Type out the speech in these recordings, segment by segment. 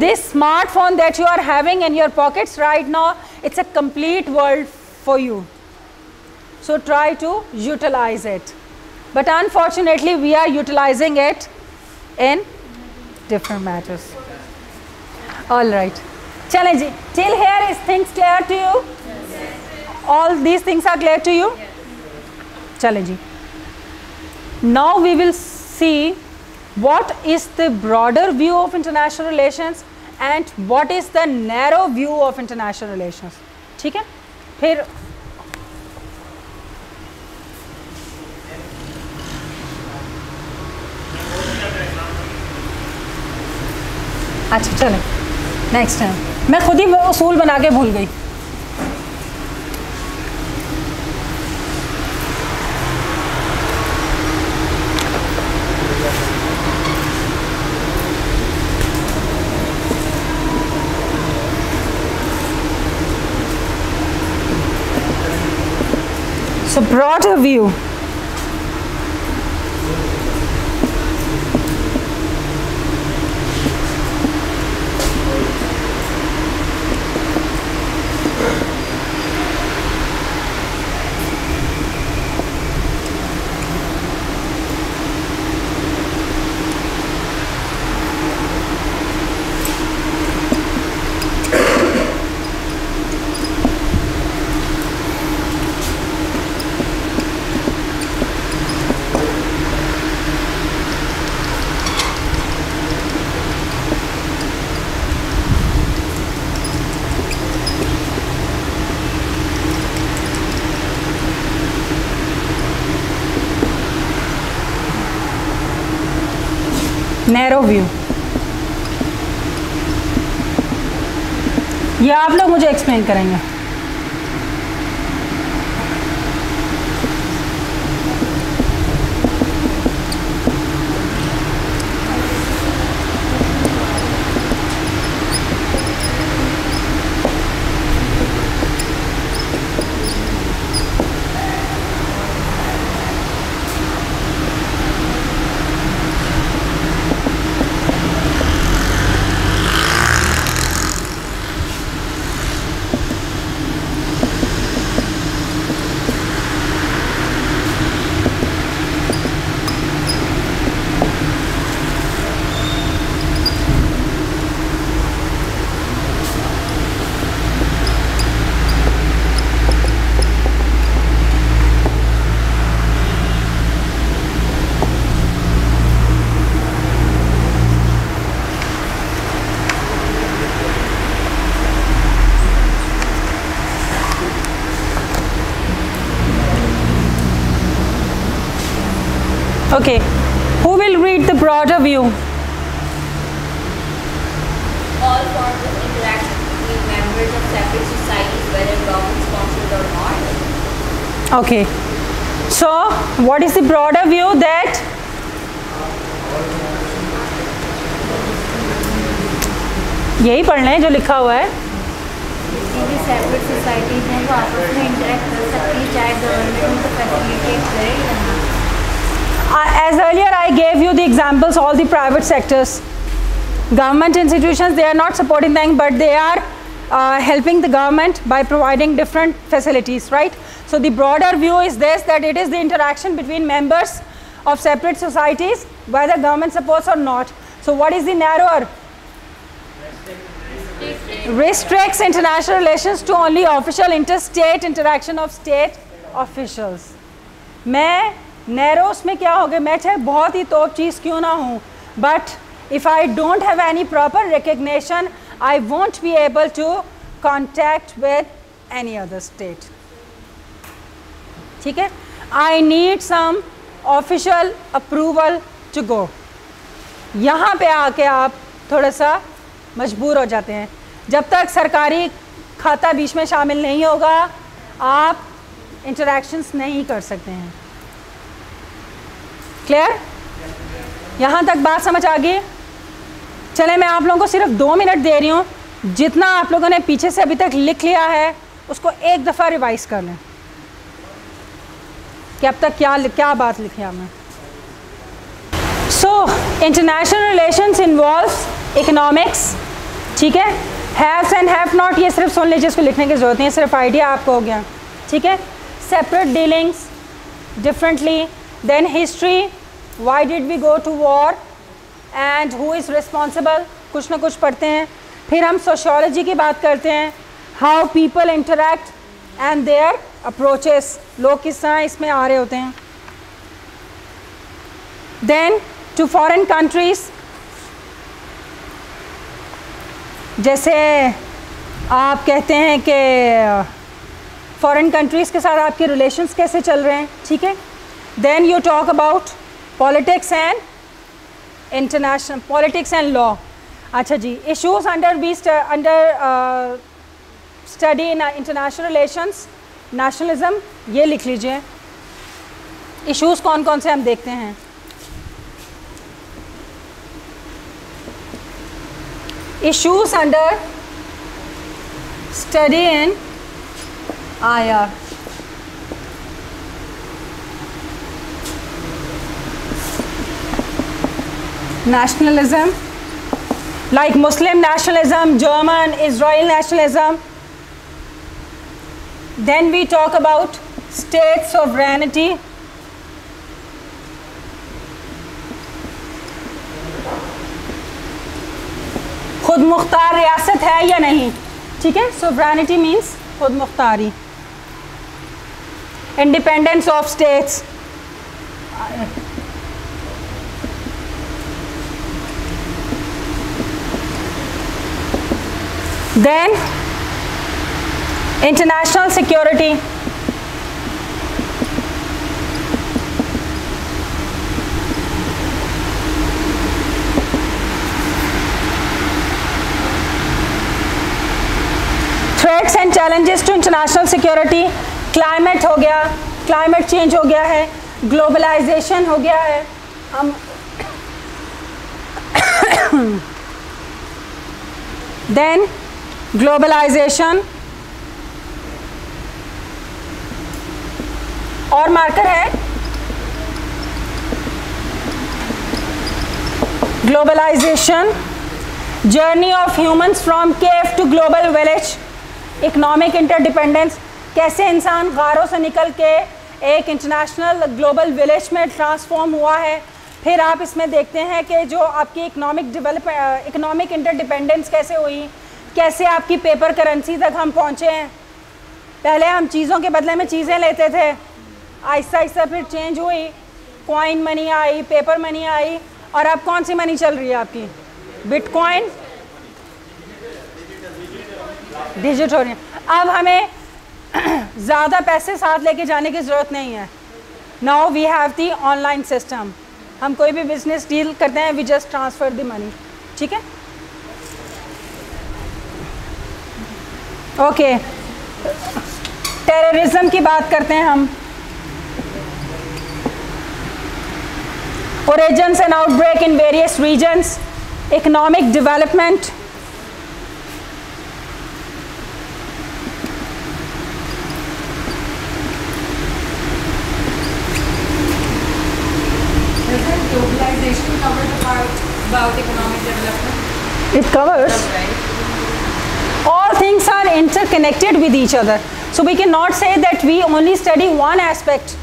this smartphone that you are having in your pockets right now, it's a complete world for you. So try to utilize it. But unfortunately, we are utilizing it in different matters. All right. Chale ji. Till here is things clear to you? Yes. All these things are clear to you? Yes. Chale ji. Now we will see what is the broader view of international relations and what is the narrow view of international relations. ठीक है? फिर अच्छा चलें next time. मैं खुद ही उसूल बना के भूल गई। So broader view. Narrow view, ये आप लोग मुझे एक्सप्लेन करेंगे। Okay, who will read the broader view? All forms of interaction between members of separate societies, whether government sponsored or not. Okay, so what is the broader view? That यही पढ़ लें जो लिखा हुआ है। किसी भी सेपरेट सोसाइटी हैं वो आपस में इंटरेक्ट कर सकती है, चाहे गवर्नमेंट उनको फैसिलिटेट करे या ना। As earlier I gave you the examples, all the private sectors, government institutions, they are not supporting them, but they are helping the government by providing different facilities, right? So the broader view is this, that it is the interaction between members of separate societies, whether government supports or not. So what is the narrower? Restricts international relations to only official interstate interaction of state officials. मैं नैरोस में क्या हो गया, मैं चाहे बहुत ही top चीज़ क्यों ना हूँ, but if I don't have any proper recognition I won't be able to contact with any other state. ठीक है, I need some official approval to go. यहाँ पे आके आप थोड़ा सा मजबूर हो जाते हैं। जब तक सरकारी खाता बीच में शामिल नहीं होगा आप इंटरैक्शंस नहीं कर सकते हैं। क्लियर? यहाँ तक बात समझ आ गई? चले मैं आप लोगों को सिर्फ 2 मिनट दे रही हूँ, जितना आप लोगों ने पीछे से अभी तक लिख लिया है उसको एक दफ़ा रिवाइज कर लें कि अब तक क्या बात लिखी हमने। So international relations involves economics, ठीक है। हैव्स एंड हैव नॉट ये सिर्फ सुन लीजिए, इसको लिखने की ज़रूरत नहीं है, सिर्फ आइडिया आपको हो गया, ठीक है। Separate dealings differently, then history, why did we go to war and who is responsible, कुछ ना कुछ पढ़ते हैं। फिर हम सोशियोलॉजी की बात करते हैं, how people interact and their approaches, लोग किस तरह इसमें आ रहे होते हैं। देन टू फॉरेन कंट्रीज़, जैसे आप कहते हैं कि फॉरेन कंट्रीज़ के साथ आपके रिलेशंस कैसे चल रहे हैं, ठीक है। Then you talk about politics and international, politics and law. अच्छा जी, issues under study in international relations, nationalism, ये लिख लीजिए। इश्यूज कौन कौन से हम देखते हैं। Issues under study in IR. Nationalism, like Muslim nationalism, German, Israel nationalism. Then we talk about state sovereignty. खुद मुख्तार रियासत है या नहीं, ठीक है। सोवरेनिटी मीन्स खुद मुख्तारी, independence of states, then international security, threats and challenges to international security, climate हो गया, क्लाइमेट चेंज हो गया है, ग्लोबलाइजेशन हो गया है, हम देन ग्लोबलाइजेशन और मार्कर है globalization, journey of humans from cave to global village, economic interdependence, कैसे इंसान गारों से निकल के एक इंटरनेशनल ग्लोबल विलेज में ट्रांसफॉर्म हुआ है। फिर आप इसमें देखते हैं कि जो आपकी इकोनॉमिक इंटरडिपेंडेंस कैसे हुई, कैसे आपकी पेपर करेंसी तक हम पहुँचे हैं। पहले हम चीज़ों के बदले में चीज़ें लेते थे, आहिस्ता आहिस्ता फिर चेंज हुई, coin money I, paper money I, और अब कौन सी मनी चल रही है आपकी, बिटकॉइन, डिजिट हो रही है। अब हमें ज़्यादा पैसे साथ लेके जाने की ज़रूरत नहीं है। Now we have the online system, हम कोई भी बिजनेस डील करते हैं, we just transfer the money, ठीक है। ओके, टेररिज्म की बात करते हैं हम। Origins and outbreak in various regions, economic development, globalization covered the part about economic development? It covers. All things are interconnected with each other. So we cannot say that we only study one aspect.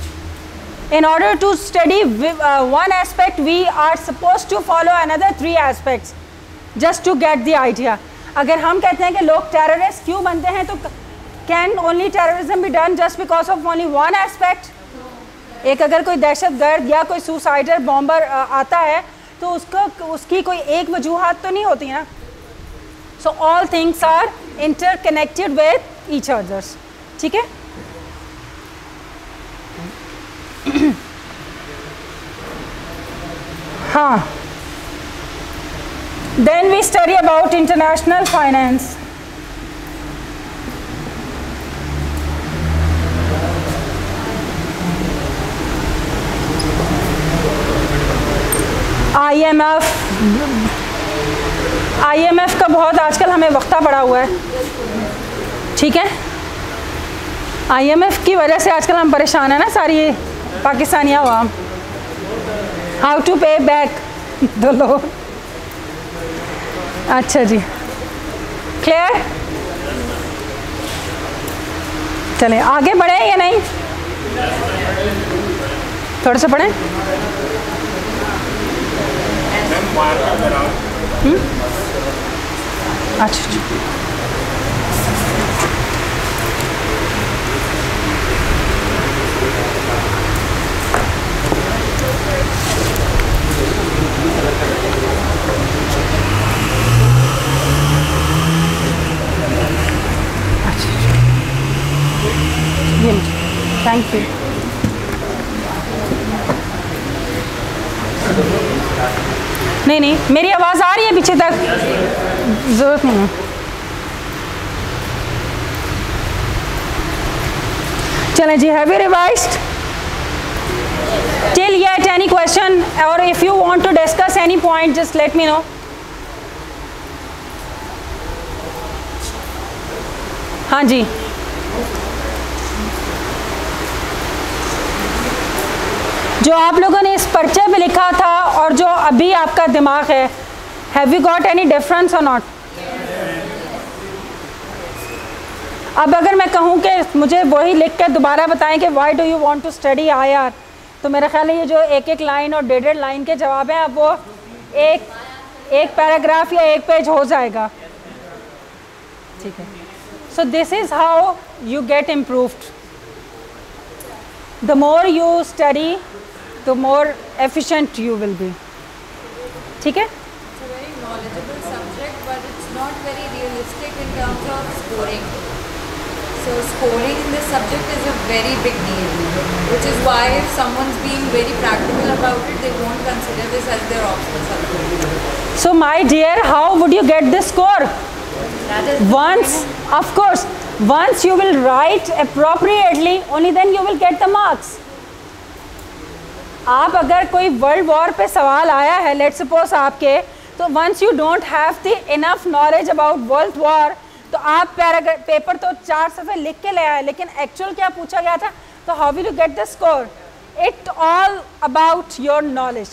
In order to study one aspect, we are supposed to follow another 3 aspects just to get the idea. अगर हम कहते हैं कि लोग terrorist क्यों बनते हैं, तो can only terrorism be done just because of only one aspect? एक अगर कोई दहशतगर्द या कोई सुसाइडर बॉम्बर आता है तो उसकी कोई एक वजूहात तो नहीं होती ना। So all things are interconnected with each others, ठीक है। हाँ, then we study about international finance. IMF का बहुत आजकल हमें वक्ता पड़ा हुआ है, ठीक है। IMF की वजह से आजकल हम परेशान है ना, सारी पाकिस्तानी आवाम। हाउ टू पे बैक द लोन। अच्छा जी, क्लियर? चलें आगे बढ़े या नहीं? थोड़ा सा पढ़ें। अच्छा थैंक यू। नहीं नहीं मेरी आवाज़ आ रही है पीछे तक? ज़रूरत नहीं है। चलें जी, have you revised till yet? Any question और if you want to discuss any point just let me know. हाँ जी, जो आप लोगों ने इस पर्चे पे लिखा था और जो अभी आपका दिमाग है, have you got any difference और नॉट? अब अगर मैं कहूँ कि मुझे वही लिख के दोबारा बताएं कि why do you want to study IR, तो मेरा ख्याल है ये जो एक एक लाइन और डेढ़ लाइन के जवाब हैं, अब वो एक पैराग्राफ या एक पेज हो जाएगा। ठीक है, so this is how you get improved. The more you study the more efficient you will be. ठीक है? It's a very knowledgeable subject, but it's not very realistic in terms of scoring. So scoring in this subject is a very big deal, which is why if someone's being very practical about it, they won't consider this as their optional subject. So my dear, how would you get this score? Once, of course, once you will write appropriately, only then you will get the marks. आप अगर कोई world war पे सवाल आया है, late suppose आपके, तो once you don't have the enough knowledge about world war, तो आप पेपर तो 4 सफ़े लिख के ले आए, लेकिन एक्चुअल क्या पूछा गया था, तो how will you get the score? It all about your knowledge.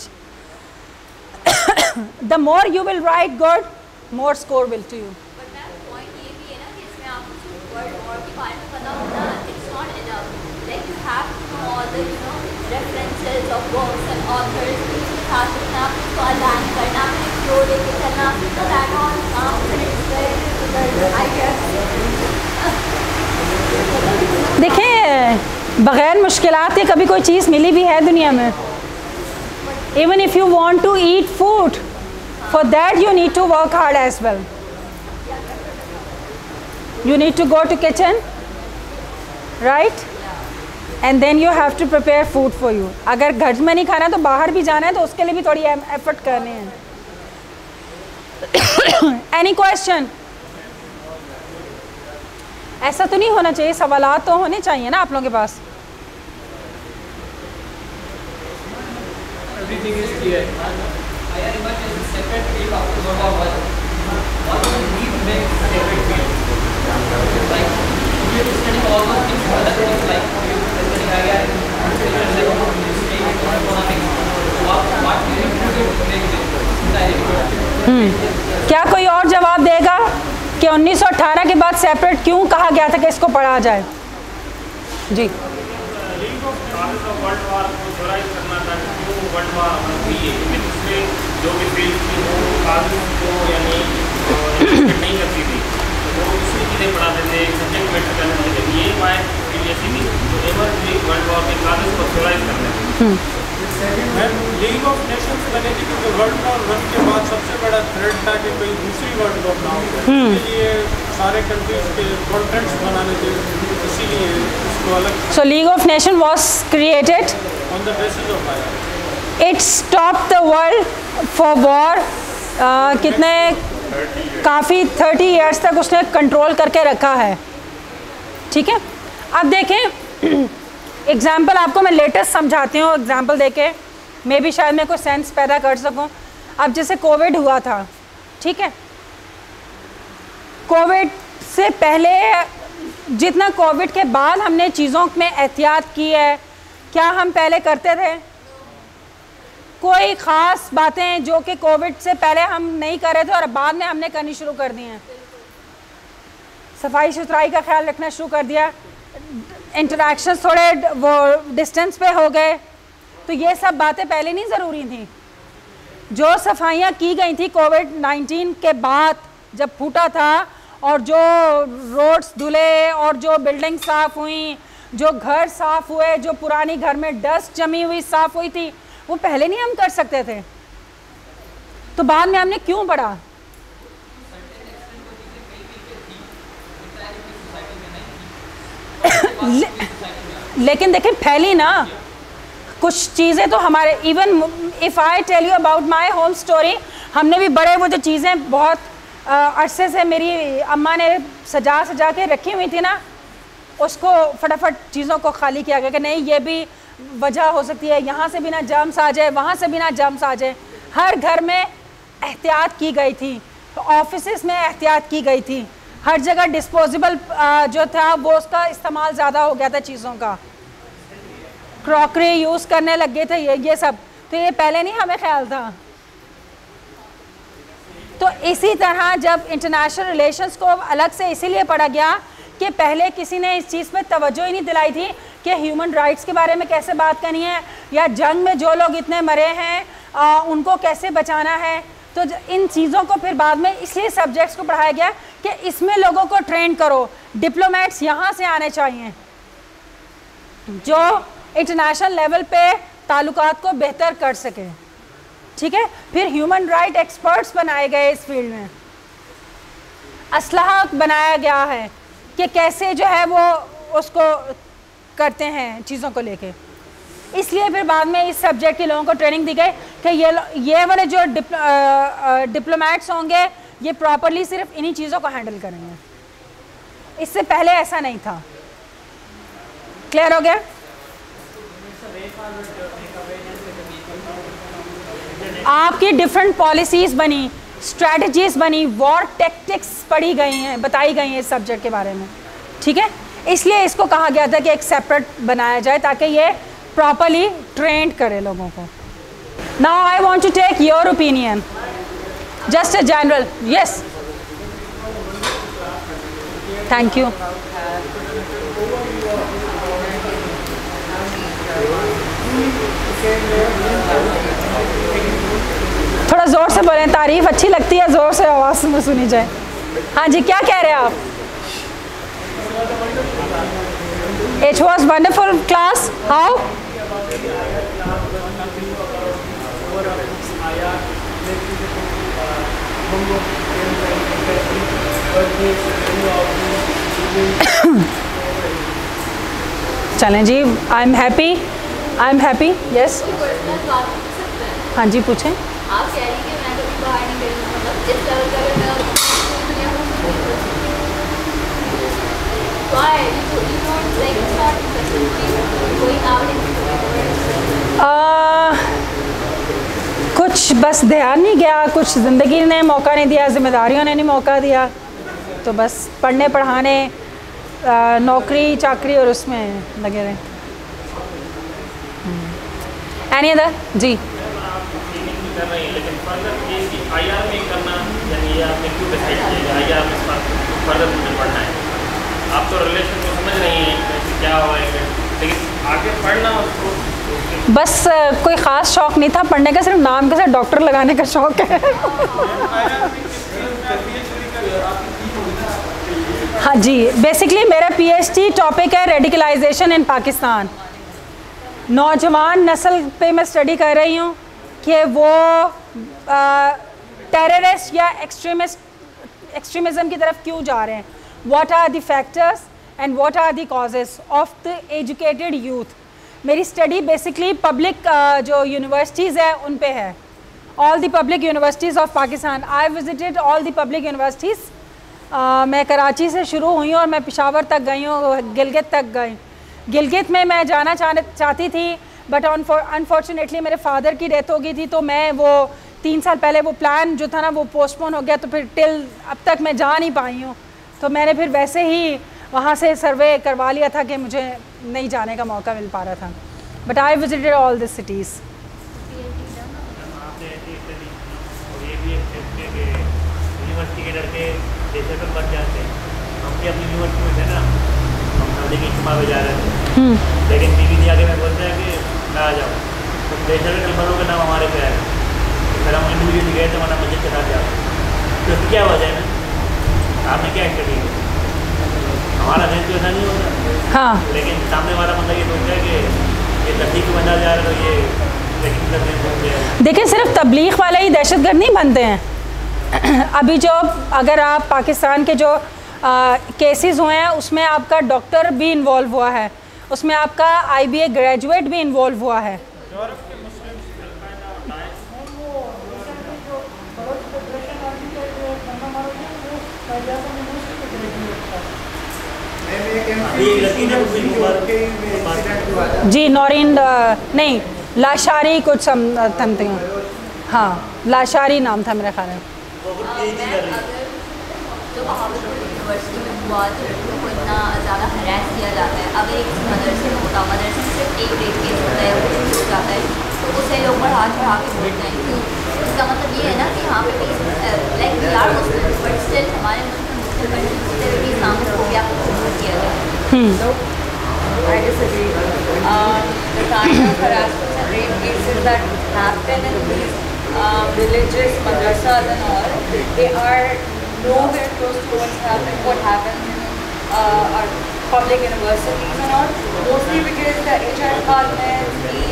The more you will write good, more score will to you. references of books and authors उसके साथ में आप उसको अलाइन करना, अपने फ्लो लेके चलना, so that all it's very difficult, I guess। देखिए, बग़ैर मुश्किलात के कभी कोई चीज़ मिली भी है दुनिया में? Even if you want to eat food, for that you need to work hard as well. You need to go to kitchen, right? And then you have to prepare food for you. अगर घर में नहीं खाना तो बाहर भी जाना है, तो उसके लिए भी थोड़ी एफर्ट करने हैं। Any question? ऐसा तो नहीं होना चाहिए, सवालात तो होने चाहिए ना आप लोगों के पास। Everything is clear. I imagine separate field after World War I. What do we need to make separate field? Like we are studying all those things, other things like क्या कोई और जवाब देगा कि 1918 के बाद सेपरेट क्यों कहा गया था कि इसको पढ़ा जाए? जी, लीग ऑफ नेशंस बने थी क्योंकि वर्ल्ड वॉर 1 के बाद सबसे बड़ा थ्रेट था कि कोई दूसरी वर्ल्ड वॉर ना हो। इसके लिए सारे कंट्रीज के कॉन्फ्रेंस बनाने थे, इसीलिए इसको अलग। So League of Nation was created on the basis of आया। It stop the world for war. कितने काफ़ी 30 ईयर्स तक उसने कंट्रोल करके रखा है। ठीक है, अब देखें एग्जाम्पल आपको मैं लेटेस्ट समझाती हूँ, एग्जाम्पल देके मैं भी शायद मैं कोई सेंस पैदा कर सकूँ। अब जैसे कोविड हुआ था, ठीक है, कोविड से पहले जितना कोविड के बाद हमने चीज़ों में एहतियात की है, क्या हम पहले करते थे? कोई ख़ास बातें जो कि कोविड से पहले हम नहीं कर रहे थे और बाद में हमने करनी शुरू कर दी हैं। सफाई सुथराई का ख्याल रखना शुरू कर दिया, इंटरेक्शन थोड़े वो डिस्टेंस पे हो गए। तो ये सब बातें पहले नहीं ज़रूरी थी। जो सफाइयाँ की गई थी कोविड-19 के बाद जब फूटा था, और जो रोड्स धुले और जो बिल्डिंग साफ़ हुई, जो घर साफ़ हुए, जो पुरानी घर में डस्ट जमी हुई साफ़ हुई थी, वो पहले नहीं हम कर सकते थे। तो बाद में हमने क्यों पढ़ा? लेकिन देखिए फैली ना कुछ चीज़ें तो हमारे, even if I tell you about my home story, हमने भी बड़े वो जो चीज़ें बहुत अरसे से मेरी अम्मा ने सजा के रखी हुई थी ना, उसको फटाफट चीज़ों को खाली किया गया कि नहीं ये भी वजह हो सकती है, यहाँ से भी ना जर्म्स आ जाए, वहाँ से भी ना जर्म्स आ जाए। हर घर में एहतियात की गई थी, तो ऑफिसेस में एहतियात की गई थी, हर जगह डिस्पोजेबल जो था वो उसका इस्तेमाल ज़्यादा हो गया था, चीज़ों का क्रॉकरी यूज़ करने लग गए थे, ये सब। तो ये पहले नहीं हमें ख्याल था। तो इसी तरह जब इंटरनेशनल रिलेशंस को अलग से इसीलिए पढ़ा गया कि पहले किसी ने इस चीज़ पे तवज्जो ही नहीं दिलाई थी कि ह्यूमन राइट्स के बारे में कैसे बात करनी है, या जंग में जो लोग इतने मरे हैं उनको कैसे बचाना है। तो इन चीज़ों को फिर बाद में इसलिए सब्जेक्ट्स को पढ़ाया गया कि इसमें लोगों को ट्रेन करो। डिप्लोमेट्स यहाँ से आने चाहिए जो इंटरनेशनल लेवल पे ताल्लुकात को बेहतर कर सके, ठीक है। फिर ह्यूमन राइट एक्सपर्ट्स बनाए गए इस फील्ड में, असलाह बनाया गया है कि कैसे जो है वो उसको करते हैं चीज़ों को लेके। इसलिए फिर बाद में इस सब्जेक्ट के लोगों को ट्रेनिंग दी गई कि ये वाले जो डिप्लोमेट्स होंगे ये प्रॉपरली सिर्फ इन्हीं चीज़ों को हैंडल करेंगे। इससे पहले ऐसा नहीं था। क्लियर हो गया? आपकी डिफरेंट पॉलिसीज़ बनी, स्ट्रैटेजीज़ बनी, वॉर टैक्टिक्स पढ़ी गई हैं, बताई गई हैं इस सब्जेक्ट के बारे में, ठीक है। इसलिए इसको कहा गया था कि एक सेपरेट बनाया जाए ताकि ये प्रॉपरली ट्रेंड करे लोगों को। Now I want to take your opinion, just a general. Yes, thank you. थोड़ा ज़ोर से बोलें, तारीफ अच्छी लगती है, ज़ोर से आवाज़ में सुनी जाए। हाँ जी, क्या कह रहे हैं आप? It was wonderful class. How? चलें जी, I'm happy. Yes. हाँ जी, पूछें। आप कह रही कि मैं कभी बाहर नहीं गई, मतलब जिस लेवल का कुछ बस ध्यान नहीं गया, कुछ ज़िंदगी ने मौका नहीं दिया, जिम्मेदारियों ने नहीं मौका दिया, तो बस पढ़ने पढ़ाने नौकरी चाकरी और उसमें लगे रहे। Any other? जी, कर रही है, लेकिन फर्दर ये कि आईआर में करना, यानी ये आपने क्यों डिसाइड किया आईआर में फर्दर मुझे पढ़ना है? आप तो रिलेशन को समझ रही हैं कैसे क्या होगा, लेकिन आगे पढ़ना उसको बस कोई ख़ास शौक़ नहीं था पढ़ने का, सिर्फ नाम के साथ डॉक्टर लगाने का शौक़ है। हाँ जी, बेसिकली मेरा पीएचडी टॉपिक है रेडिकलाइजेशन इन पाकिस्तान। नौजवान नस्ल पे मैं स्टडी कर रही हूँ कि वो टेररिस्ट या एक्सट्रीमिज़म की तरफ क्यों जा रहे हैं। What are the factors and what are the causes of the educated youth. मेरी स्टडी बेसिकली पब्लिक जो यूनिवर्सिटीज़ है उन पे है, all the public universities of Pakistan. I visited all the public universities. मैं कराची से शुरू हुई हूँ और मैं पेशावर तक गई हूँ, गिलगित तक गई। गिलगित में मैं जाना चाहती थी, बट अनफॉर्चुनेटली मेरे फादर की डेथ हो गई थी, तो मैं वो 3 साल पहले वो प्लान जो था ना वो पोस्टपोन हो गया, तो फिर टिल अब तक मैं जा नहीं पाई हूँ। तो मैंने फिर वैसे ही वहाँ से सर्वे करवा लिया था कि मुझे नहीं जाने का मौका मिल पा रहा था। But I visited all this cities. University के लड़के देशों पर बच जाते हैं, हम भी अपनी यूनिवर्सिटी में थे ना, हम नदी के इज्तिमा में जा रहे थे, लेकिन बीवी आगे मैं बोलते हैं कि मैं आ जाऊँ, तो देशर के नंबरों का नाम हमारे पे आएगा, फिर हम इंडिविजुअली गए थे, वरना मस्जिद के साथ जाओ, तो क्या वजह है ना, आपने क्या स्टडी की, हमारा दिन तो ऐसा नहीं होता। हाँ, लेकिन सामने वाला बंदा ये सोचता है कि ये तबलीग को बंदा जा रहा है तो ये ट्रैकिंग करने पहुँच गया। देखिए सिर्फ तबलीग वाले ही दहशतगर्द नहीं बनते हैं। अभी जो अगर आप पाकिस्तान के जो केसेस हुए हैं उसमें आपका डॉक्टर भी इन्वॉल्व हुआ है, उसमें आपका IBA ग्रेजुएट भी इन्वॉल्व हुआ है। जी नौरीन नहीं लाशारी कुछ समथिंग, हाँ लाशारी नाम था मेरा ख्याल है। जो बहावलपुर यूनिवर्सिटी में हुआ तो लड़कियों को इतना ज़्यादा हरास किया जाता है, अगर एक मदरसे में होता, मदरसे में सिर्फ एक रेप केस होता है, वो कुछ हो जाता है तो उसे लोग बढ़ा चढ़ा के बोलते हैं, क्यों? इसका मतलब ये है ना कि यहाँ पे भी like we are Muslim but still हमारे मुस्लिम कंट्रीज से भी इस्लामोफोबिया को प्रमोट किया जाता है। I disagree. The kind of harassment and rape cases that happen in these religious madrasas and all, they are nowhere close to what happens in our public universities and all. Mostly because the HR department, the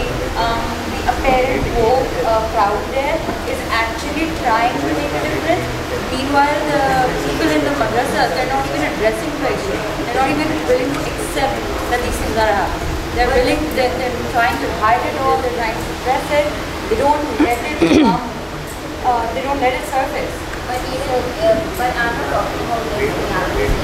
apparent woke crowd there is actually trying to make a difference. Meanwhile, the people in the madrasas, they're not even addressing the issue. They're not even willing to accept that these things are happening. They're trying to hide it all, they're trying to suppress it. They don't let it come, they don't let it surface. But I'm not talking about this,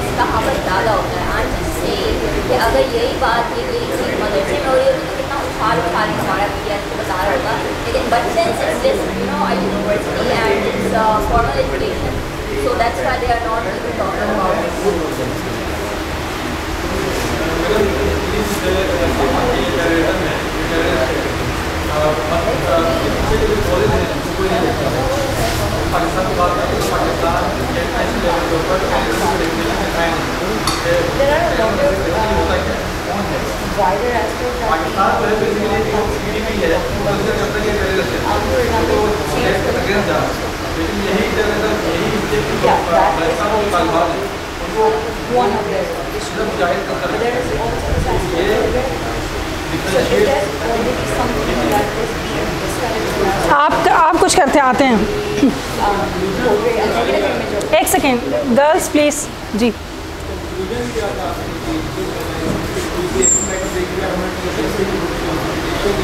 इसका हवा ज़्यादा होता है। I'm just saying कि अगर यही बात यही चीज़ मदरसे में हो रही होती तो कितना उछाल हमारा मीडिया इसको बता रहा होगा, लेकिन but since it's this a university and it's formal education, so that's why they are not even talking about it. There are a lot of wider aspects one of the issues. There is also something that is being discouraged. आप कुछ करते आते हैं? एक second girls please जी।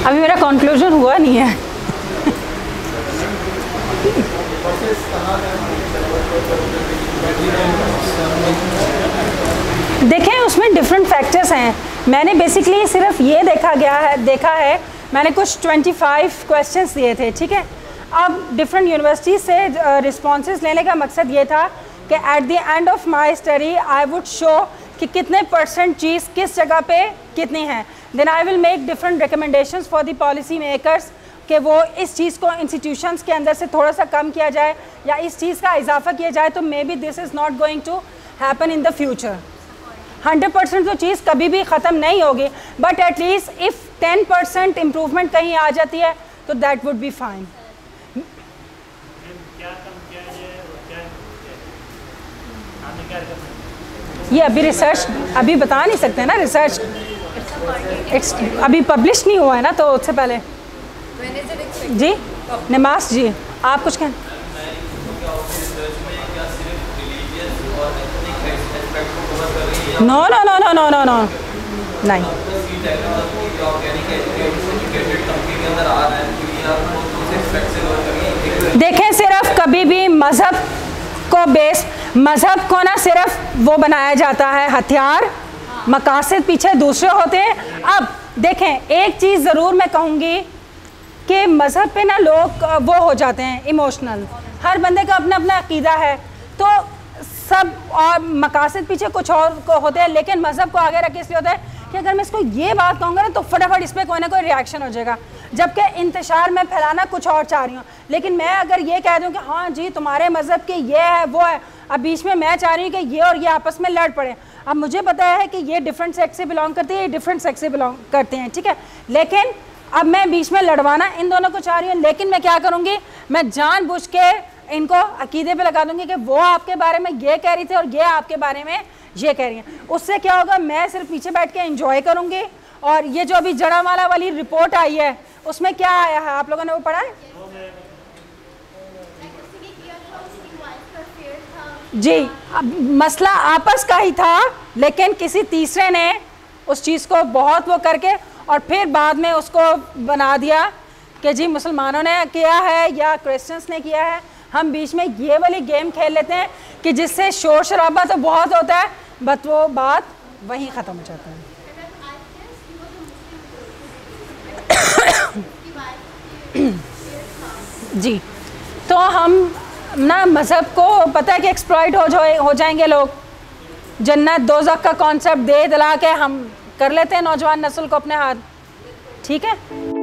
अभी मेरा conclusion हुआ नहीं है। देखें उसमें डिफरेंट फैक्टर्स हैं। मैंने बेसिकली सिर्फ ये देखा है मैंने कुछ 25 क्वेश्चंस दिए थे, ठीक है। अब डिफरेंट यूनिवर्सिटी से रिस्पॉन्सेस लेने का मकसद ये था कि at the end of my study I would show कि कितने % चीज़ किस जगह पे कितनी है। Then I will make different recommendations for the policy makers कि वो इस चीज़ को इंस्टीट्यूशंस के अंदर से थोड़ा सा कम किया जाए या इस चीज़ का इजाफा किया जाए, तो maybe this is not going to happen in the future. 100% तो चीज़ कभी भी ख़त्म नहीं होगी, बट एटलीस्ट इफ़ 10% इम्प्रूवमेंट कहीं आ जाती है तो दैट वुड बी फाइन। ये अभी रिसर्च अभी बता नहीं सकते ना, रिसर्च इट्स अभी पब्लिश नहीं हुआ है ना, तो उससे पहले जी नमाज जी आप कुछ कहें। No no no no no no no नहीं, देखें सिर्फ कभी भी मज़हब को ना सिर्फ वो बनाया जाता है हथियार, मकासद पीछे दूसरे होते हैं। अब देखें एक चीज़ ज़रूर मैं कहूँगी कि मज़हब पे ना लोग वो हो जाते हैं इमोशनल, हर बंदे का अपना अपना अकीदा है, तो सब और मकासद पीछे कुछ और को होते हैं, लेकिन मज़हब को आगे रख के इसलिए होता है कि अगर मैं इसको ये बात कहूँगा ना तो फटाफट इस पर कोई ना कोई रिएक्शन हो जाएगा। जबकि इंतशार में फैलाना कुछ और चाह रही हूँ। लेकिन मैं अगर ये कह दूँ कि हाँ जी तुम्हारे मज़हब के ये है वो है, अब बीच में मैं चाह रही हूँ कि ये और ये आपस में लड़ पड़े। अब मुझे पता है कि ये डिफरेंट सेक्स से बिलोंग करते हैं, ये डिफरेंट सेक्स से बिलोंग करते हैं, ठीक है, लेकिन अब मैं बीच में लड़वाना इन दोनों को चाह रही हूँ। लेकिन मैं क्या करूँगी, मैं जानबूझ के इनको अकीदे पे लगा दूँगी कि वो आपके बारे में ये कह रही थी और ये आपके बारे में ये कह रही हैं। उससे क्या होगा, मैं सिर्फ पीछे बैठ के एंजॉय करूँगी। और ये जो अभी जड़ावाला वाली रिपोर्ट आई है उसमें क्या आया है, आप लोगों ने वो पढ़ा है? जी, अब मसला आपस का ही था, लेकिन किसी तीसरे ने उस चीज़ को बहुत वो करके और फिर बाद में उसको बना दिया कि जी मुसलमानों ने किया है या क्रिश्चियंस ने किया है। हम बीच में ये वाली गेम खेल लेते हैं कि जिससे शोर शराबा तो बहुत होता है, बट वो बात वहीं ख़त्म हो जाता है। जी, तो हम ना मज़हब को पता है कि एक्सप्लॉइट हो जाएंगे लोग। जन्नत दोज़ख का कॉन्सेप्ट दे दिला के हम कर लेते हैं नौजवान नस्ल को अपने हाथ, ठीक है।